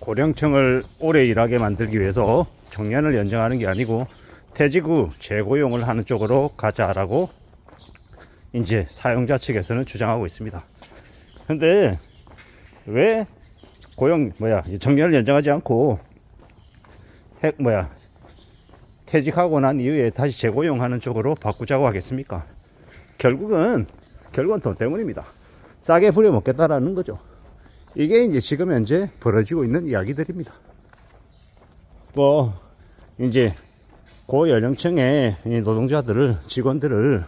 고령층을 오래 일하게 만들기 위해서 정년을 연장하는 게 아니고 퇴직 후 재고용을 하는 쪽으로 가자라고 이제 사용자 측에서는 주장하고 있습니다. 근데 왜 정년을 연장하지 않고 퇴직하고 난 이후에 다시 재고용하는 쪽으로 바꾸자고 하겠습니까? 결국은 돈 때문입니다. 싸게 부려먹겠다라는 거죠. 이게 이제 지금 현재 벌어지고 있는 이야기들입니다. 이제 고연령층의 노동자들을, 직원들을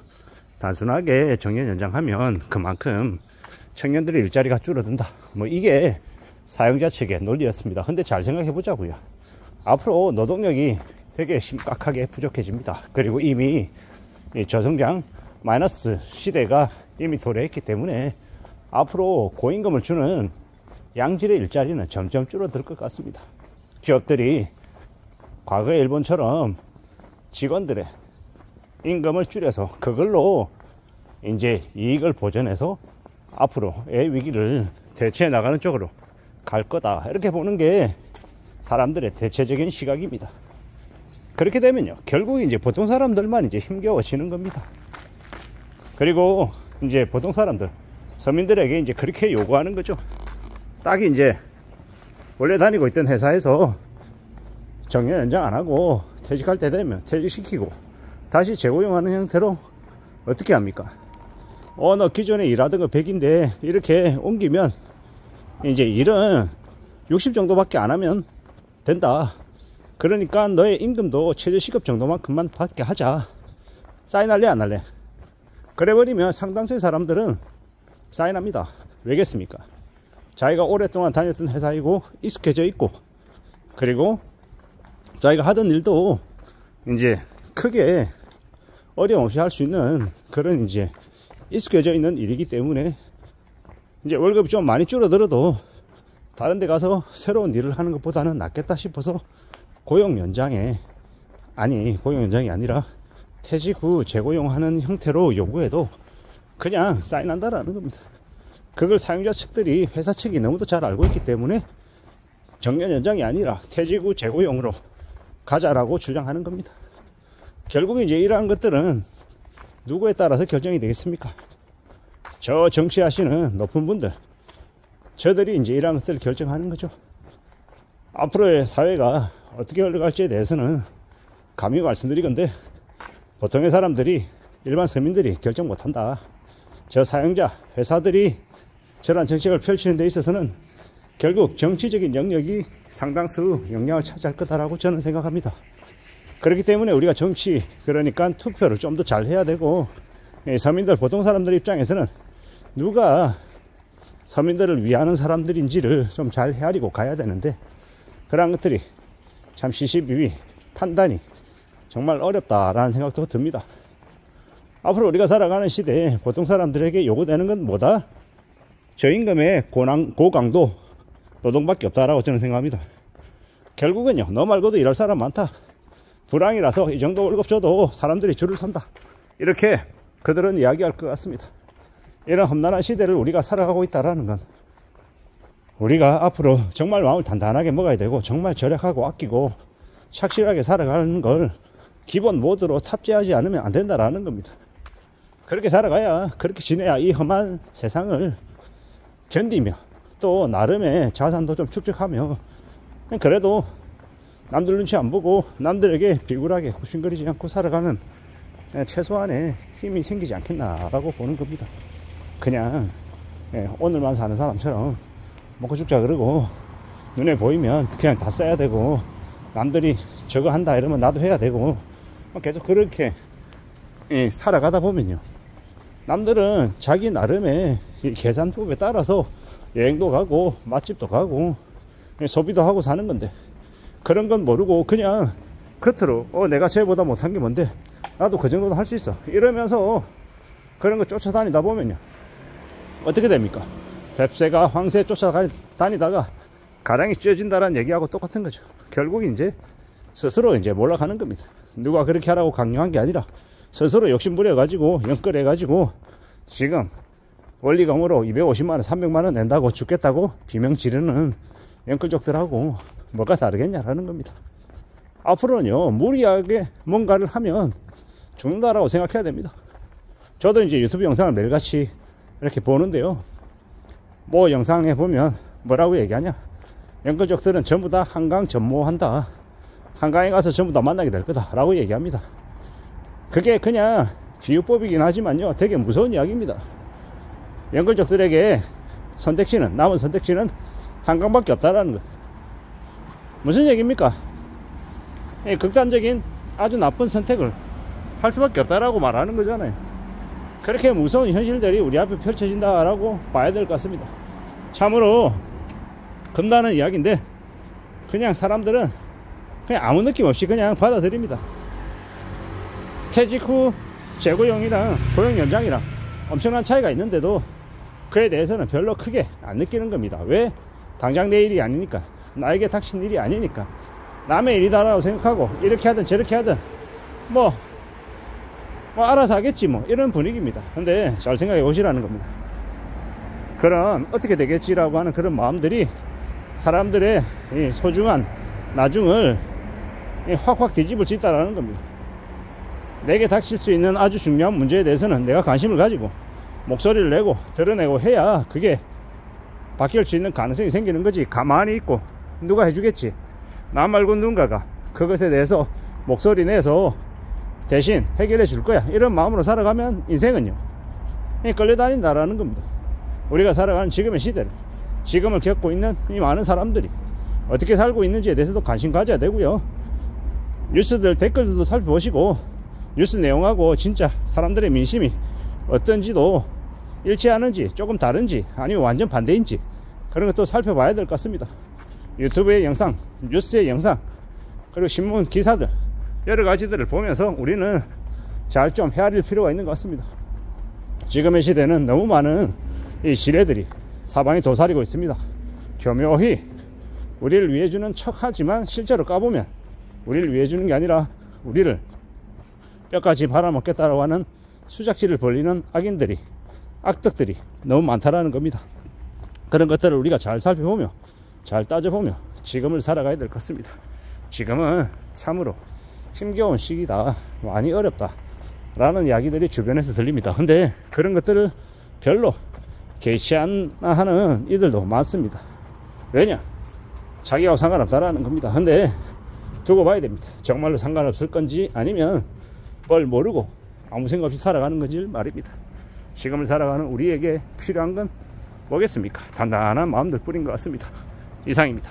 단순하게 정년 연장하면 그만큼 청년들의 일자리가 줄어든다. 이게 사용자 측의 논리였습니다. 근데 잘 생각해 보자고요. 앞으로 노동력이 되게 심각하게 부족해집니다. 그리고 이미 저성장 마이너스 시대가 이미 도래했기 때문에 앞으로 고임금을 주는 양질의 일자리는 점점 줄어들 것 같습니다. 기업들이 과거의 일본처럼 직원들의 임금을 줄여서 그걸로 이제 이익을 보전해서 앞으로의 위기를 대처해 나가는 쪽으로 갈 거다, 이렇게 보는 게 사람들의 대체적인 시각입니다. 그렇게 되면요, 결국 이제 보통 사람들만 이제 힘겨워지는 겁니다. 그리고 이제 보통 사람들, 서민들에게 이제 그렇게 요구하는 거죠. 딱 이제 원래 다니고 있던 회사에서 정년 연장 안 하고 퇴직할 때 되면 퇴직시키고 다시 재고용하는 형태로 어떻게 합니까? 너 기존에 일하던 거 100인데 이렇게 옮기면 이제 일은 60 정도밖에 안 하면 된다. 그러니까 너의 임금도 최저시급 정도만큼만 받게 하자. 사인할래 안 할래? 그래버리면 상당수의 사람들은 사인합니다. 왜겠습니까? 자기가 오랫동안 다녔던 회사이고 익숙해져 있고, 그리고 자기가 하던 일도 이제 크게 어려움 없이 할 수 있는 그런 이제 익숙해져 있는 일이기 때문에 이제 월급이 좀 많이 줄어들어도 다른 데 가서 새로운 일을 하는 것보다는 낫겠다 싶어서 고용 연장이 아니라 퇴직 후 재고용하는 형태로 요구해도 그냥 사인한다라는 겁니다. 그걸 사용자 측들이, 회사 측이 너무도 잘 알고 있기 때문에 정년 연장이 아니라 퇴직 후 재고용으로 가자라고 주장하는 겁니다. 결국 이제 이러한 것들은 누구에 따라서 결정이 되겠습니까? 저 정치하시는 높은 분들, 저들이 이제 이러한 것들을 결정하는 거죠. 앞으로의 사회가 어떻게 흘러갈지에 대해서는 감히 말씀드리건데 보통의 사람들이, 일반 서민들이 결정 못한다. 저 사용자, 회사들이 저런 정책을 펼치는 데 있어서는 결국 정치적인 영역이 상당수 영향을 차지할 거다라고 저는 생각합니다. 그렇기 때문에 우리가 정치, 그러니까 투표를 좀 더 잘 해야 되고, 서민들, 보통 사람들 입장에서는 누가 서민들을 위하는 사람들인지를 좀 잘 헤아리고 가야 되는데, 그런 것들이 참 시시비비 판단이 정말 어렵다라는 생각도 듭니다. 앞으로 우리가 살아가는 시대에 보통 사람들에게 요구되는 건 뭐다? 저임금의 고강도 노동밖에 없다라고 저는 생각합니다. 결국은요, 너 말고도 일할 사람 많다. 불황이라서 이 정도 월급 줘도 사람들이 줄을 선다. 이렇게 그들은 이야기할 것 같습니다. 이런 험난한 시대를 우리가 살아가고 있다라는 건 우리가 앞으로 정말 마음을 단단하게 먹어야 되고, 정말 절약하고 아끼고 착실하게 살아가는 걸 기본 모드로 탑재하지 않으면 안 된다라는 겁니다. 그렇게 살아가야, 그렇게 지내야 이 험한 세상을 견디며 또 나름의 자산도 좀 축적하며, 그래도 남들 눈치 안 보고 남들에게 비굴하게 굽신거리지 않고 살아가는 최소한의 힘이 생기지 않겠나라고 보는 겁니다. 그냥 오늘만 사는 사람처럼 먹고 죽자 그러고 눈에 보이면 그냥 다 써야 되고, 남들이 저거 한다 이러면 나도 해야 되고, 계속 그렇게 살아가다 보면요, 남들은 자기 나름의 계산법에 따라서 여행도 가고 맛집도 가고 소비도 하고 사는 건데, 그런 건 모르고 그냥 겉으로 내가 쟤보다 못한 게 뭔데 나도 그 정도는 할 수 있어 이러면서 그런 거 쫓아다니다 보면요, 어떻게 됩니까? 뱁새가 황새 쫓아다니다가 가랑이 찢어진다라는 얘기하고 똑같은 거죠. 결국 이제 스스로 이제 몰락하는 겁니다. 누가 그렇게 하라고 강요한 게 아니라 스스로 욕심부려가지고 연끌해가지고 지금 원리금으로 250만원 300만원 낸다고 죽겠다고 비명 지르는 영끌족들하고 뭐가 다르겠냐라는 겁니다. 앞으로는요, 무리하게 뭔가를 하면 죽는다라고 생각해야 됩니다. 저도 이제 유튜브 영상을 매일같이 이렇게 보는데요, 뭐 영상에 보면 뭐라고 얘기하냐, 영끌족들은 전부 다 한강 전모한다, 한강에 가서 전부 다 만나게 될 거다 라고 얘기합니다. 그게 그냥 비유법이긴 하지만요, 되게 무서운 이야기입니다. 영끌족들에게 남은 선택지는 한강밖에 없다라는 거. 무슨 얘기입니까? 극단적인 아주 나쁜 선택을 할 수밖에 없다라고 말하는 거잖아요. 그렇게 무서운 현실들이 우리 앞에 펼쳐진다라고 봐야 될 것 같습니다. 참으로 겁나는 이야기인데, 그냥 사람들은 그냥 아무 느낌 없이 그냥 받아들입니다. 퇴직 후 재고용이랑 고용 연장이랑 엄청난 차이가 있는데도 그에 대해서는 별로 크게 안 느끼는 겁니다. 왜? 당장 내 일이 아니니까, 나에게 닥친 일이 아니니까, 남의 일이다라고 생각하고 이렇게 하든 저렇게 하든 뭐 알아서 하겠지 뭐, 이런 분위기입니다. 근데 잘 생각해 보시라는 겁니다. 그런 어떻게 되겠지라고 하는 그런 마음들이 사람들의 이 소중한 나중을 확확 뒤집을 수 있다는 겁니다. 내게 닥칠 수 있는 아주 중요한 문제에 대해서는 내가 관심을 가지고 목소리를 내고 드러내고 해야 그게 바뀔 수 있는 가능성이 생기는 거지. 가만히 있고 누가 해주겠지, 나 말고 누군가가 그것에 대해서 목소리 내서 대신 해결해 줄 거야, 이런 마음으로 살아가면 인생은요 끌려다닌다라는 겁니다. 우리가 살아가는 지금의 시대를, 지금을 겪고 있는 이 많은 사람들이 어떻게 살고 있는지에 대해서도 관심 가져야 되고요, 뉴스들 댓글들도 살펴보시고 뉴스 내용하고 진짜 사람들의 민심이 어떤지도 일치하는지 조금 다른지 아니면 완전 반대인지 그런 것도 살펴봐야 될 것 같습니다. 유튜브의 영상, 뉴스의 영상, 그리고 신문 기사들 여러 가지들을 보면서 우리는 잘 좀 헤아릴 필요가 있는 것 같습니다. 지금의 시대는 너무 많은 이 지뢰들이 사방에 도사리고 있습니다. 교묘히 우리를 위해주는 척하지만 실제로 까보면 우리를 위해주는 게 아니라 우리를 뼈까지 발아먹겠다라고 하는 수작질을 벌리는 악인들이, 악덕들이 너무 많다라는 겁니다. 그런 것들을 우리가 잘 살펴보며 잘 따져보며 지금을 살아가야 될 것 같습니다. 지금은 참으로 힘겨운 시기다, 많이 어렵다 라는 이야기들이 주변에서 들립니다. 근데 그런 것들을 별로 개의치 않아 하는 이들도 많습니다. 왜냐? 자기하고 상관없다라는 겁니다. 근데 두고 봐야 됩니다. 정말로 상관없을 건지 아니면 뭘 모르고 아무 생각 없이 살아가는 건지 말입니다. 지금을 살아가는 우리에게 필요한 건 뭐겠습니까? 단단한 마음들 뿐인 것 같습니다. 이상입니다.